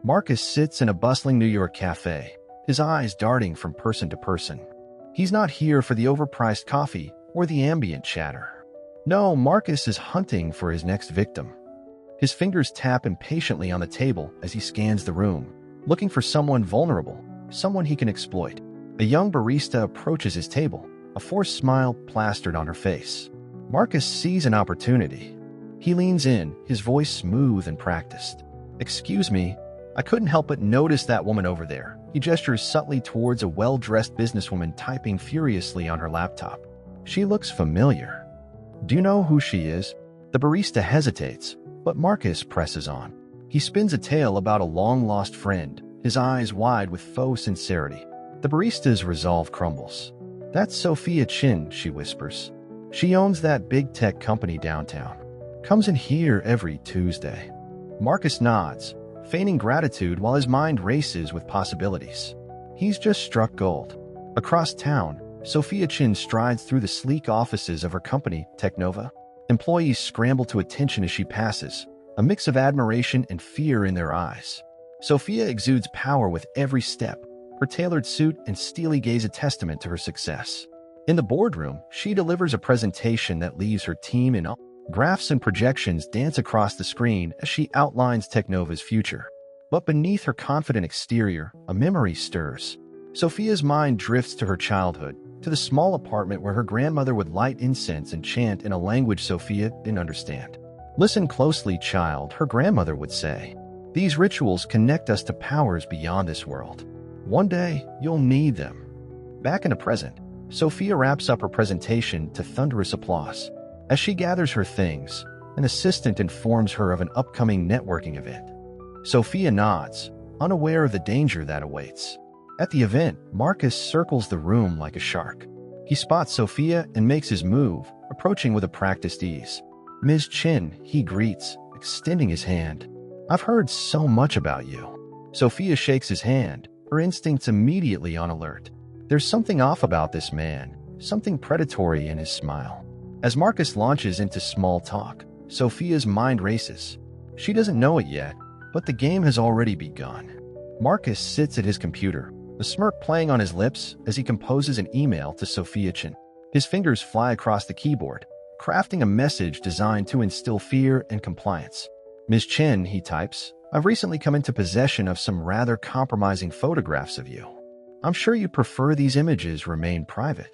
Marcus sits in a bustling New York cafe, his eyes darting from person to person. He's not here for the overpriced coffee or the ambient chatter. No, Marcus is hunting for his next victim. His fingers tap impatiently on the table as he scans the room, looking for someone vulnerable, someone he can exploit. A young barista approaches his table, a forced smile plastered on her face. Marcus sees an opportunity. He leans in, his voice smooth and practiced. "Excuse me, I couldn't help but notice that woman over there." He gestures subtly towards a well-dressed businesswoman typing furiously on her laptop. "She looks familiar. Do you know who she is?" The barista hesitates, but Marcus presses on. He spins a tale about a long-lost friend, his eyes wide with faux sincerity. The barista's resolve crumbles. "That's Sophia Chin," she whispers. "She owns that big tech company downtown. Comes in here every Tuesday." Marcus nods, feigning gratitude while his mind races with possibilities. He's just struck gold. Across town, Sophia Chin strides through the sleek offices of her company, Technova. Employees scramble to attention as she passes, a mix of admiration and fear in their eyes. Sophia exudes power with every step, her tailored suit and steely gaze a testament to her success. In the boardroom, she delivers a presentation that leaves her team in awe. Graphs and projections dance across the screen as she outlines Technova's future. But beneath her confident exterior, a memory stirs. Sophia's mind drifts to her childhood, to the small apartment where her grandmother would light incense and chant in a language Sophia didn't understand. "Listen closely, child," her grandmother would say. "These rituals connect us to powers beyond this world. One day, you'll need them." Back in the present, Sophia wraps up her presentation to thunderous applause. As she gathers her things, an assistant informs her of an upcoming networking event. Sophia nods, unaware of the danger that awaits. At the event, Marcus circles the room like a shark. He spots Sophia and makes his move, approaching with a practiced ease. "Ms. Chin," he greets, extending his hand. "I've heard so much about you." Sophia shakes his hand, her instincts immediately on alert. There's something off about this man, something predatory in his smile. As Marcus launches into small talk, Sophia's mind races. She doesn't know it yet, but the game has already begun. Marcus sits at his computer, a smirk playing on his lips as he composes an email to Sophia Chin. His fingers fly across the keyboard, crafting a message designed to instill fear and compliance. "Ms. Chin," he types, "I've recently come into possession of some rather compromising photographs of you. I'm sure you prefer these images remain private.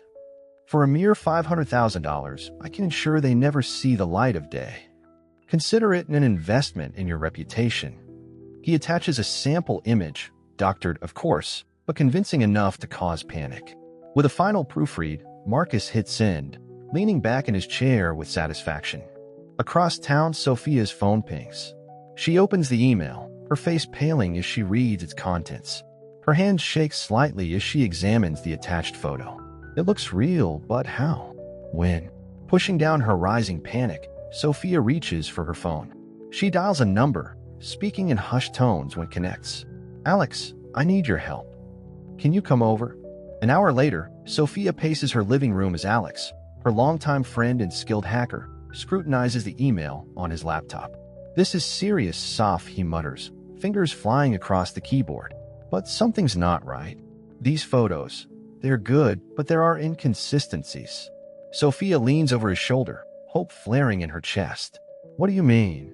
For a mere $500,000, I can ensure they never see the light of day. Consider it an investment in your reputation." He attaches a sample image, doctored, of course, but convincing enough to cause panic. With a final proofread, Marcus hits send, leaning back in his chair with satisfaction. Across town, Sophia's phone pings. She opens the email, her face paling as she reads its contents. Her hand shakes slightly as she examines the attached photo. It looks real, but how? When? Pushing down her rising panic, Sophia reaches for her phone. She dials a number, speaking in hushed tones when connects. "Alex, I need your help. Can you come over?" An hour later, Sophia paces her living room as Alex, her longtime friend and skilled hacker, scrutinizes the email on his laptop. "This is serious stuff," he mutters, fingers flying across the keyboard. But something's not right. These photos, they're good, but there are inconsistencies. Sophia leans over his shoulder, hope flaring in her chest. "What do you mean?"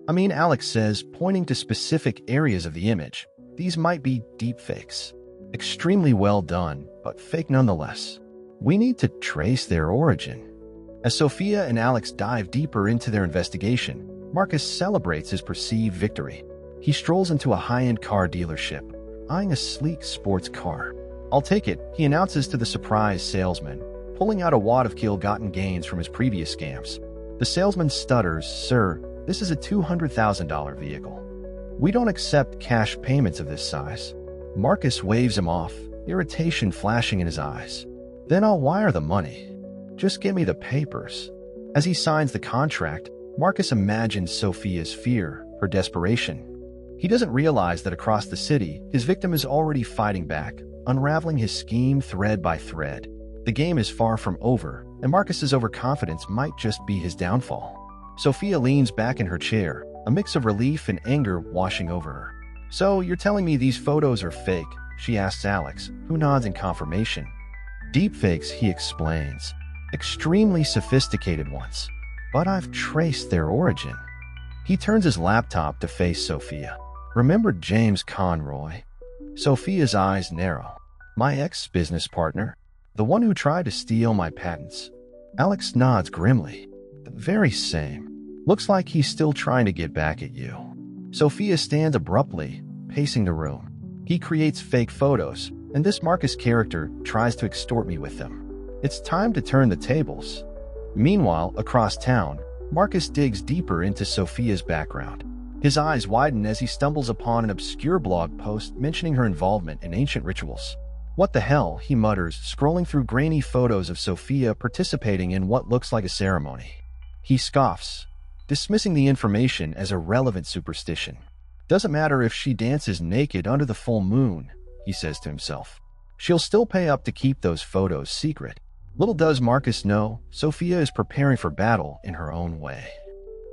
"I mean," Alex says, pointing to specific areas of the image. "These might be deepfakes. Extremely well done, but fake nonetheless. We need to trace their origin." As Sophia and Alex dive deeper into their investigation, Marcus celebrates his perceived victory. He strolls into a high-end car dealership, eyeing a sleek sports car. "I'll take it," he announces to the surprised salesman, pulling out a wad of ill-gotten gains from his previous scams. The salesman stutters, "Sir, this is a $200,000 vehicle. We don't accept cash payments of this size." Marcus waves him off, irritation flashing in his eyes. "Then I'll wire the money. Just give me the papers." As he signs the contract, Marcus imagines Sophia's fear, her desperation. He doesn't realize that across the city, his victim is already fighting back, unraveling his scheme thread by thread. The game is far from over, and Marcus's overconfidence might just be his downfall. Sophia leans back in her chair, a mix of relief and anger washing over her. "So, you're telling me these photos are fake?" she asks Alex, who nods in confirmation. "Deepfakes," he explains. "Extremely sophisticated ones. But I've traced their origin." He turns his laptop to face Sophia. "Remember James Conroy?" Sophia's eyes narrow. "My ex-business partner? The one who tried to steal my patents?" Alex nods grimly. "The very same. Looks like he's still trying to get back at you." Sophia stands abruptly, pacing the room. "He creates fake photos, and this Marcus character tries to extort me with them. It's time to turn the tables." Meanwhile, across town, Marcus digs deeper into Sophia's background. His eyes widen as he stumbles upon an obscure blog post mentioning her involvement in ancient rituals. "What the hell?" he mutters, scrolling through grainy photos of Sophia participating in what looks like a ceremony. He scoffs, dismissing the information as irrelevant superstition. "Doesn't matter if she dances naked under the full moon," he says to himself. "She'll still pay up to keep those photos secret." Little does Marcus know, Sophia is preparing for battle in her own way.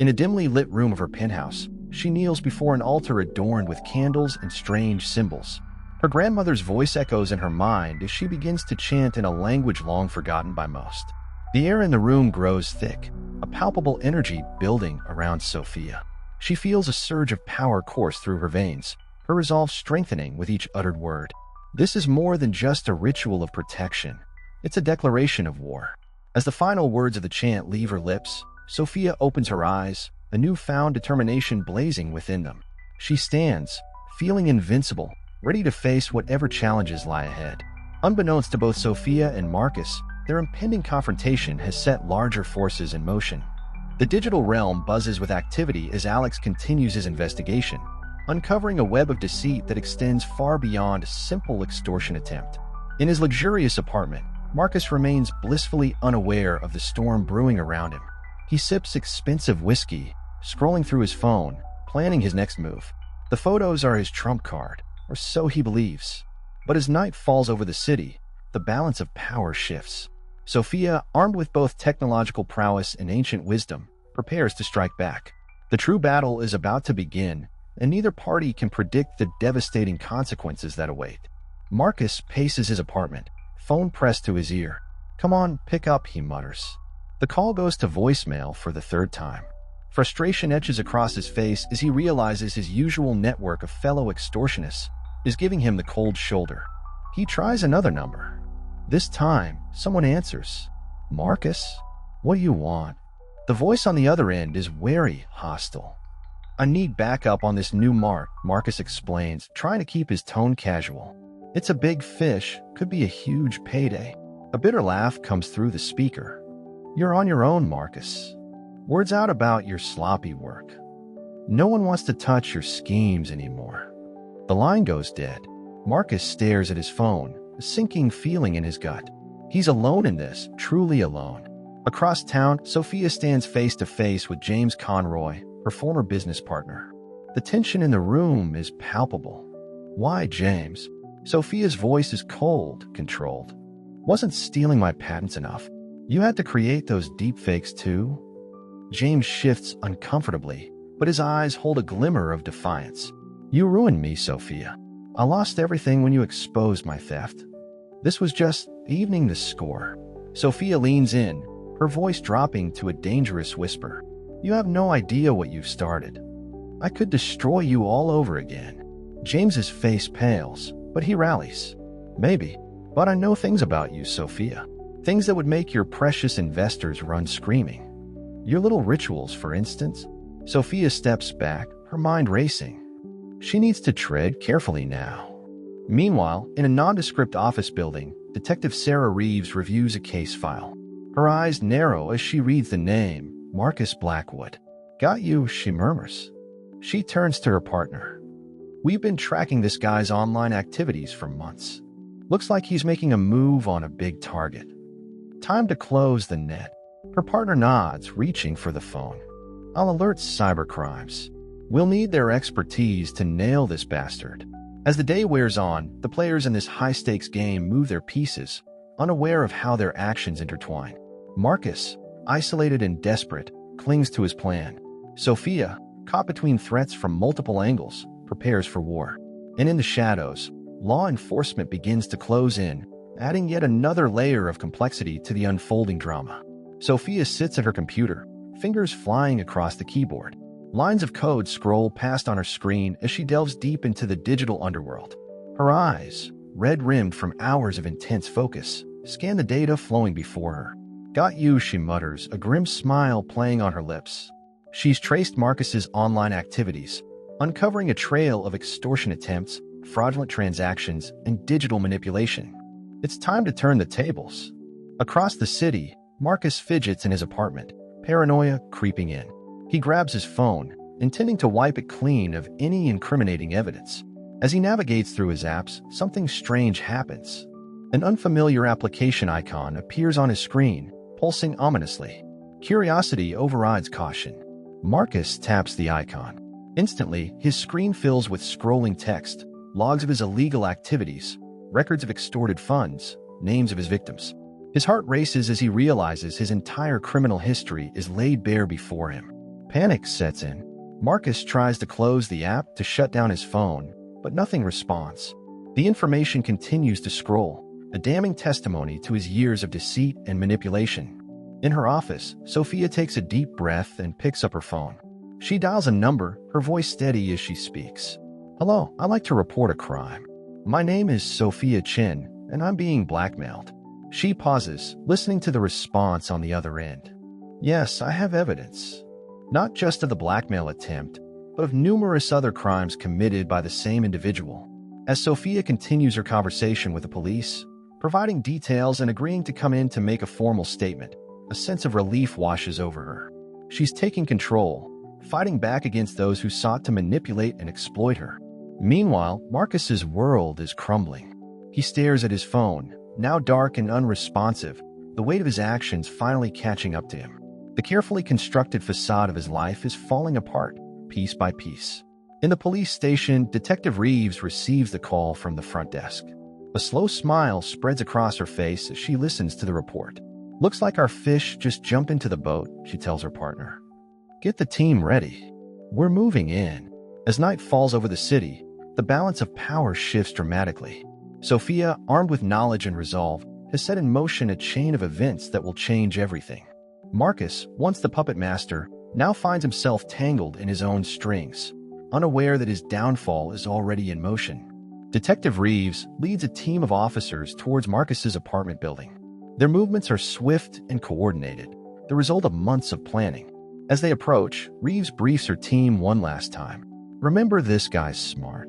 In a dimly lit room of her penthouse, she kneels before an altar adorned with candles and strange symbols. Her grandmother's voice echoes in her mind as she begins to chant in a language long forgotten by most. The air in the room grows thick, a palpable energy building around Sophia. She feels a surge of power course through her veins, her resolve strengthening with each uttered word. This is more than just a ritual of protection. It's a declaration of war. As the final words of the chant leave her lips, Sophia opens her eyes, a newfound determination blazing within them. She stands, feeling invincible, ready to face whatever challenges lie ahead. Unbeknownst to both Sophia and Marcus, their impending confrontation has set larger forces in motion. The digital realm buzzes with activity as Alex continues his investigation, uncovering a web of deceit that extends far beyond a simple extortion attempt. In his luxurious apartment, Marcus remains blissfully unaware of the storm brewing around him. He sips expensive whiskey, scrolling through his phone, planning his next move. The photos are his trump card, or so he believes. But as night falls over the city, the balance of power shifts. Sophia, armed with both technological prowess and ancient wisdom, prepares to strike back. The true battle is about to begin, and neither party can predict the devastating consequences that await. Marcus paces his apartment, phone pressed to his ear. "Come on, pick up," he mutters. The call goes to voicemail for the third time. Frustration etches across his face as he realizes his usual network of fellow extortionists is giving him the cold shoulder. He tries another number. This time, someone answers. "Marcus? What do you want?" The voice on the other end is wary, hostile. "I need backup on this new mark," Marcus explains, trying to keep his tone casual. "It's a big fish, could be a huge payday." A bitter laugh comes through the speaker. "You're on your own, Marcus. Words out about your sloppy work. No one wants to touch your schemes anymore." The line goes dead. Marcus stares at his phone, a sinking feeling in his gut. He's alone in this, truly alone. Across town, Sophia stands face to face with James Conroy, her former business partner. The tension in the room is palpable. "Why, James?" Sophia's voice is cold, controlled. "Wasn't stealing my patents enough? You had to create those deepfakes too?" James shifts uncomfortably, but his eyes hold a glimmer of defiance. "You ruined me, Sophia. I lost everything when you exposed my theft. This was just evening the score." Sophia leans in, her voice dropping to a dangerous whisper. "You have no idea what you've started. I could destroy you all over again." James's face pales, but he rallies. "Maybe, but I know things about you, Sophia. Things that would make your precious investors run screaming. Your little rituals, for instance." Sophia steps back, her mind racing. She needs to tread carefully now. Meanwhile, in a nondescript office building, Detective Sarah Reeves reviews a case file. Her eyes narrow as she reads the name, Marcus Blackwood. "Got you," she murmurs. She turns to her partner. "We've been tracking this guy's online activities for months. Looks like he's making a move on a big target. Time to close the net." Her partner nods, reaching for the phone. "I'll alert cybercrimes. We'll need their expertise to nail this bastard." As the day wears on, the players in this high-stakes game move their pieces, unaware of how their actions intertwine. Marcus, isolated and desperate, clings to his plan. Sophia, caught between threats from multiple angles, prepares for war. And in the shadows, law enforcement begins to close in, adding yet another layer of complexity to the unfolding drama. Sophia sits at her computer, fingers flying across the keyboard. Lines of code scroll past on her screen as she delves deep into the digital underworld. Her eyes, red-rimmed from hours of intense focus, scan the data flowing before her. "Got you," she mutters, a grim smile playing on her lips. She's traced Marcus's online activities, uncovering a trail of extortion attempts, fraudulent transactions, and digital manipulation. It's time to turn the tables. Across the city, Marcus fidgets in his apartment, paranoia creeping in. He grabs his phone, intending to wipe it clean of any incriminating evidence. As he navigates through his apps, something strange happens. An unfamiliar application icon appears on his screen, pulsing ominously. Curiosity overrides caution. Marcus taps the icon. Instantly, his screen fills with scrolling text, logs of his illegal activities, records of extorted funds, names of his victims. His heart races as he realizes his entire criminal history is laid bare before him. Panic sets in. Marcus tries to close the app to shut down his phone, but nothing responds. The information continues to scroll, a damning testimony to his years of deceit and manipulation. In her office, Sophia takes a deep breath and picks up her phone. She dials a number, her voice steady as she speaks. "Hello, I'd like to report a crime. My name is Sophia Chin, and I'm being blackmailed." She pauses, listening to the response on the other end. "Yes, I have evidence. Not just of the blackmail attempt, but of numerous other crimes committed by the same individual." As Sophia continues her conversation with the police, providing details and agreeing to come in to make a formal statement, a sense of relief washes over her. She's taking control, fighting back against those who sought to manipulate and exploit her. Meanwhile, Marcus's world is crumbling. He stares at his phone, now dark and unresponsive, the weight of his actions finally catching up to him. The carefully constructed facade of his life is falling apart, piece by piece. In the police station, Detective Reeves receives the call from the front desk. A slow smile spreads across her face as she listens to the report. "Looks like our fish just jumped into the boat," she tells her partner. "Get the team ready. We're moving in." As night falls over the city, the balance of power shifts dramatically. Sophia, armed with knowledge and resolve, has set in motion a chain of events that will change everything. Marcus, once the puppet master, now finds himself tangled in his own strings, unaware that his downfall is already in motion. Detective Reeves leads a team of officers towards Marcus's apartment building. Their movements are swift and coordinated, the result of months of planning. As they approach, Reeves briefs her team one last time. "Remember, this guy's smart.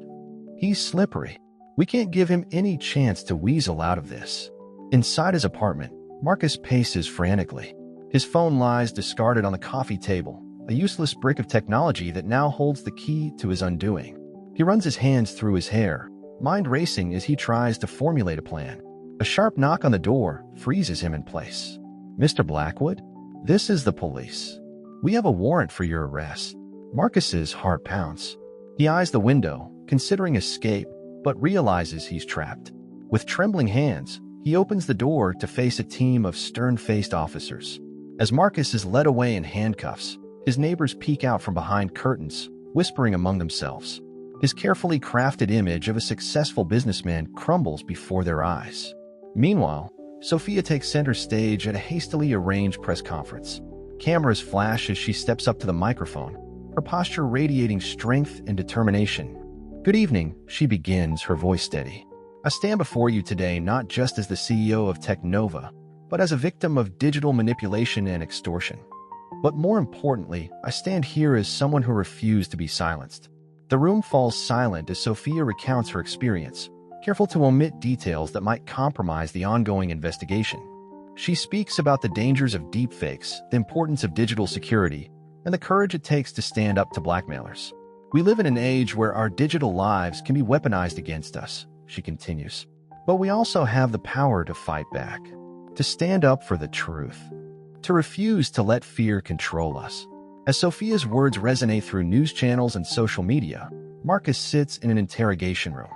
He's slippery. We can't give him any chance to weasel out of this." Inside his apartment, Marcus paces frantically. His phone lies discarded on the coffee table, a useless brick of technology that now holds the key to his undoing. He runs his hands through his hair, mind racing as he tries to formulate a plan. A sharp knock on the door freezes him in place. "Mr. Blackwood, this is the police. We have a warrant for your arrest." Marcus's heart pounds. He eyes the window, considering escape, but realizes he's trapped. With trembling hands, he opens the door to face a team of stern-faced officers. As Marcus is led away in handcuffs, his neighbors peek out from behind curtains, whispering among themselves. His carefully crafted image of a successful businessman crumbles before their eyes. Meanwhile, Sophia takes center stage at a hastily arranged press conference. Cameras flash as she steps up to the microphone, her posture radiating strength and determination. "Good evening," she begins, her voice steady. "I stand before you today not just as the CEO of Technova, but as a victim of digital manipulation and extortion. But more importantly, I stand here as someone who refused to be silenced." The room falls silent as Sophia recounts her experience, careful to omit details that might compromise the ongoing investigation. She speaks about the dangers of deepfakes, the importance of digital security, and the courage it takes to stand up to blackmailers. "We live in an age where our digital lives can be weaponized against us," she continues. "But we also have the power to fight back, to stand up for the truth, to refuse to let fear control us." As Sophia's words resonate through news channels and social media, Marcus sits in an interrogation room.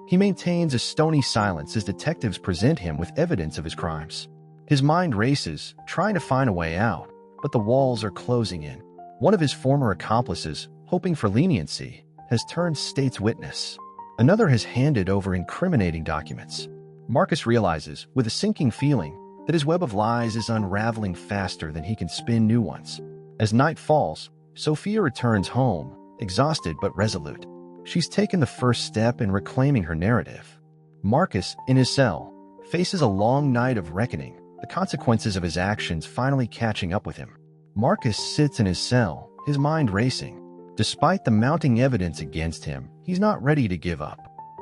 He maintains a stony silence as detectives present him with evidence of his crimes. His mind races, trying to find a way out, but the walls are closing in. One of his former accomplices, hoping for leniency, has turned state's witness. Another has handed over incriminating documents. Marcus realizes, with a sinking feeling, that his web of lies is unraveling faster than he can spin new ones. As night falls, Sophia returns home, exhausted but resolute. She's taken the first step in reclaiming her narrative. Marcus, in his cell, faces a long night of reckoning, the consequences of his actions finally catching up with him. Marcus sits in his cell, his mind racing. Despite the mounting evidence against him, he's not ready to give up.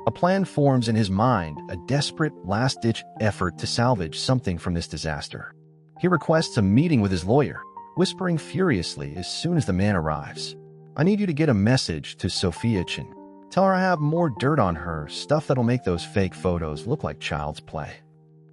A plan forms in his mind, a desperate, last-ditch effort to salvage something from this disaster. He requests a meeting with his lawyer, whispering furiously as soon as the man arrives. "I need you to get a message to Sophia Chin. Tell her I have more dirt on her, stuff that'll make those fake photos look like child's play.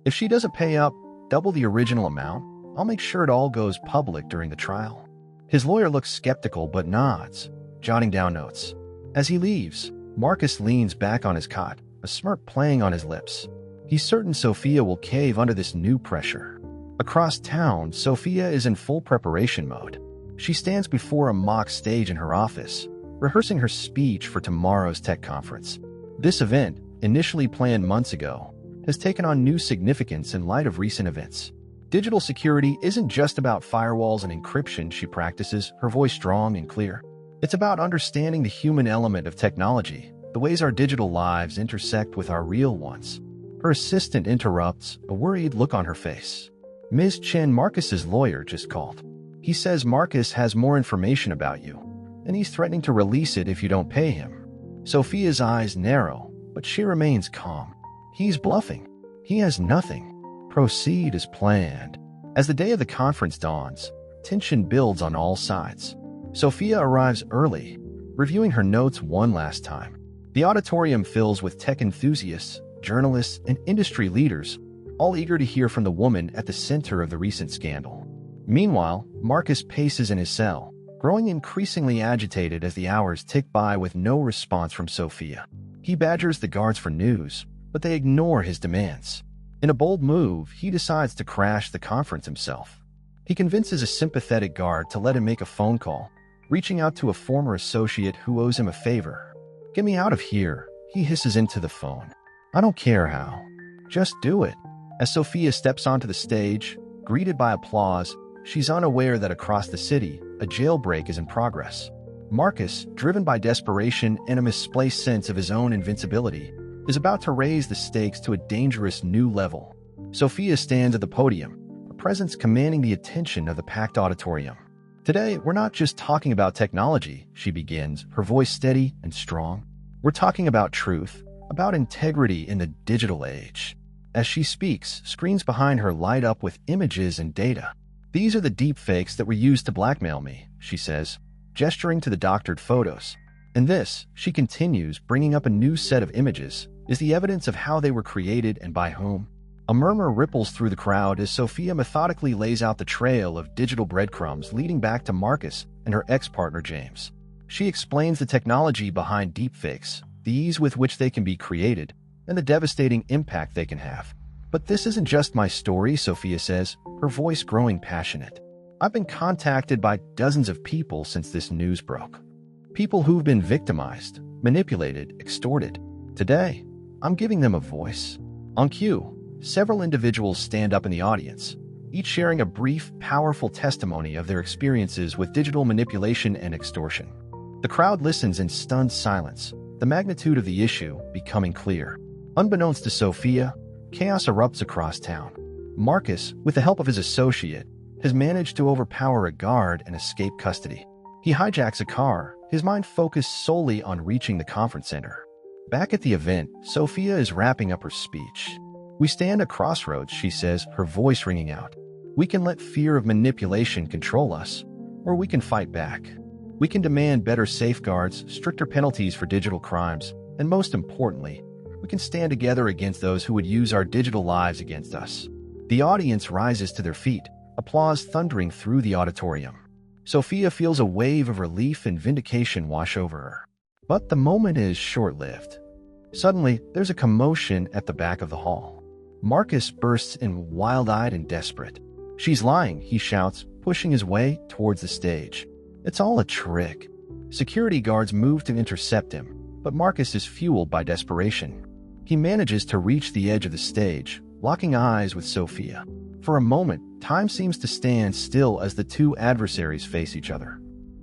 If she doesn't pay up double the original amount, I'll make sure it all goes public during the trial." His lawyer looks skeptical but nods, jotting down notes. As he leaves, Marcus leans back on his cot, a smirk playing on his lips. He's certain Sophia will cave under this new pressure. Across town, Sophia is in full preparation mode. She stands before a mock stage in her office, rehearsing her speech for tomorrow's tech conference. This event, initially planned months ago, has taken on new significance in light of recent events. Digital security isn't just about firewalls and encryption she practices, her voice strong and clear. It's about understanding the human element of technology, the ways our digital lives intersect with our real ones. Her assistant interrupts, a worried look on her face. "Ms. Chen, Marcus's lawyer just called. He says Marcus has more information about you, and he's threatening to release it if you don't pay him." Sophia's eyes narrow, but she remains calm. "He's bluffing. He has nothing. Proceed as planned." As the day of the conference dawns, tension builds on all sides. Sophia arrives early, reviewing her notes one last time. The auditorium fills with tech enthusiasts, journalists, and industry leaders, all eager to hear from the woman at the center of the recent scandal. Meanwhile, Marcus paces in his cell, growing increasingly agitated as the hours tick by with no response from Sophia. He badgers the guards for news, but they ignore his demands. In a bold move, he decides to crash the conference himself. He convinces a sympathetic guard to let him make a phone call, reaching out to a former associate who owes him a favor. "Get me out of here," he hisses into the phone. "I don't care how. Just do it." As Sophia steps onto the stage, greeted by applause, she's unaware that across the city, a jailbreak is in progress. Marcus, driven by desperation and a misplaced sense of his own invincibility, is about to raise the stakes to a dangerous new level. Sophia stands at the podium, a presence commanding the attention of the packed auditorium. "Today, we're not just talking about technology," she begins, her voice steady and strong. "We're talking about truth, about integrity in the digital age." As she speaks, screens behind her light up with images and data. "These are the deepfakes that were used to blackmail me," she says, gesturing to the doctored photos. "And this," she continues, bringing up a new set of images, "is the evidence of how they were created and by whom." A murmur ripples through the crowd as Sophia methodically lays out the trail of digital breadcrumbs leading back to Marcus and her ex-partner James. She explains the technology behind deepfakes, the ease with which they can be created, and the devastating impact they can have. "But this isn't just my story," Sophia says, her voice growing passionate. "I've been contacted by dozens of people since this news broke. People who've been victimized, manipulated, extorted. Today, I'm giving them a voice." On cue, several individuals stand up in the audience, each sharing a brief, powerful testimony of their experiences with digital manipulation and extortion. The crowd listens in stunned silence, the magnitude of the issue becoming clear. Unbeknownst to Sophia, chaos erupts across town. Marcus, with the help of his associate, has managed to overpower a guard and escape custody. He hijacks a car, his mind focused solely on reaching the conference center. Back at the event, Sophia is wrapping up her speech. "We stand at crossroads," she says, her voice ringing out. "We can let fear of manipulation control us, or we can fight back. We can demand better safeguards, stricter penalties for digital crimes, and most importantly, we can stand together against those who would use our digital lives against us." The audience rises to their feet, applause thundering through the auditorium. Sophia feels a wave of relief and vindication wash over her. But the moment is short-lived. Suddenly, there's a commotion at the back of the hall. Marcus bursts in, wild-eyed and desperate. "She's lying," he shouts, pushing his way towards the stage. "It's all a trick." Security guards move to intercept him, but Marcus is fueled by desperation. He manages to reach the edge of the stage, locking eyes with Sophia. For a moment, time seems to stand still as the two adversaries face each other.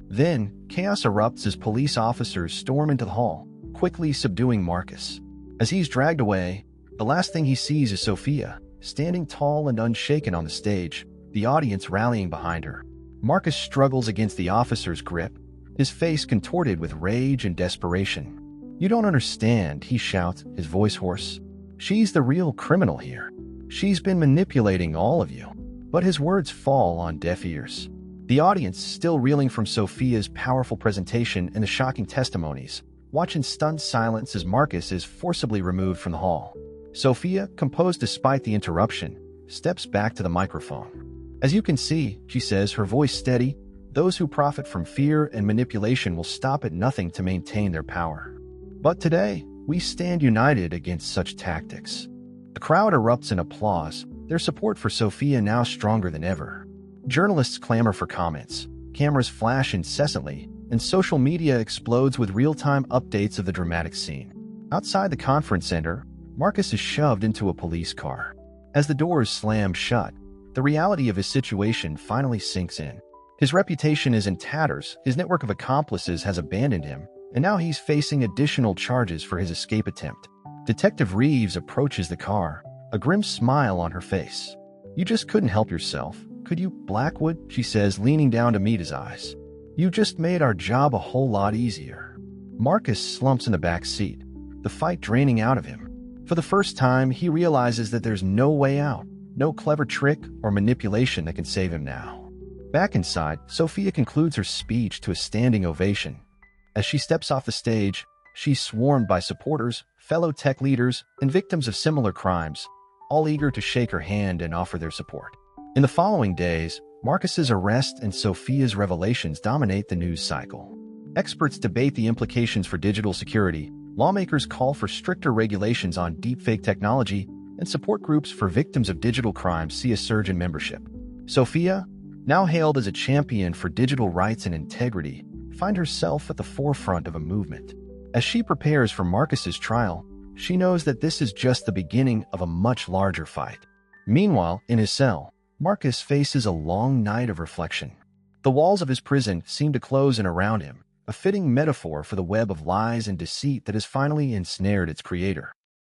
Then, chaos erupts as police officers storm into the hall, quickly subduing Marcus. As he's dragged away, the last thing he sees is Sophia, standing tall and unshaken on the stage, the audience rallying behind her. Marcus struggles against the officer's grip, his face contorted with rage and desperation. "You don't understand," he shouts, his voice hoarse. "She's the real criminal here. She's been manipulating all of you." But his words fall on deaf ears. The audience, still reeling from Sophia's powerful presentation and the shocking testimonies, watch in stunned silence as Marcus is forcibly removed from the hall. Sophia, composed despite the interruption, steps back to the microphone. "As you can see," she says, her voice steady, "those who profit from fear and manipulation will stop at nothing to maintain their power. But today, we stand united against such tactics." The crowd erupts in applause, their support for Sophia now stronger than ever. Journalists clamor for comments, cameras flash incessantly, and social media explodes with real-time updates of the dramatic scene. Outside the conference center, Marcus is shoved into a police car. As the doors slam shut, the reality of his situation finally sinks in. His reputation is in tatters, his network of accomplices has abandoned him, and now he's facing additional charges for his escape attempt. Detective Reeves approaches the car, a grim smile on her face. "You just couldn't help yourself, could you, Blackwood?" she says, leaning down to meet his eyes. "You just made our job a whole lot easier." Marcus slumps in the back seat, the fight draining out of him. For the first time, he realizes that there's no way out, no clever trick or manipulation that can save him now. Back inside, Sophia concludes her speech to a standing ovation. As she steps off the stage, she's swarmed by supporters, fellow tech leaders, and victims of similar crimes, all eager to shake her hand and offer their support. In the following days, Marcus's arrest and Sophia's revelations dominate the news cycle. Experts debate the implications for digital security, lawmakers call for stricter regulations on deepfake technology, and support groups for victims of digital crimes see a surge in membership. Sophia, now hailed as a champion for digital rights and integrity, finds herself at the forefront of a movement. As she prepares for Marcus's trial, she knows that this is just the beginning of a much larger fight. Meanwhile, in his cell, Marcus faces a long night of reflection. The walls of his prison seem to close in around him, a fitting metaphor for the web of lies and deceit that has finally ensnared its creator.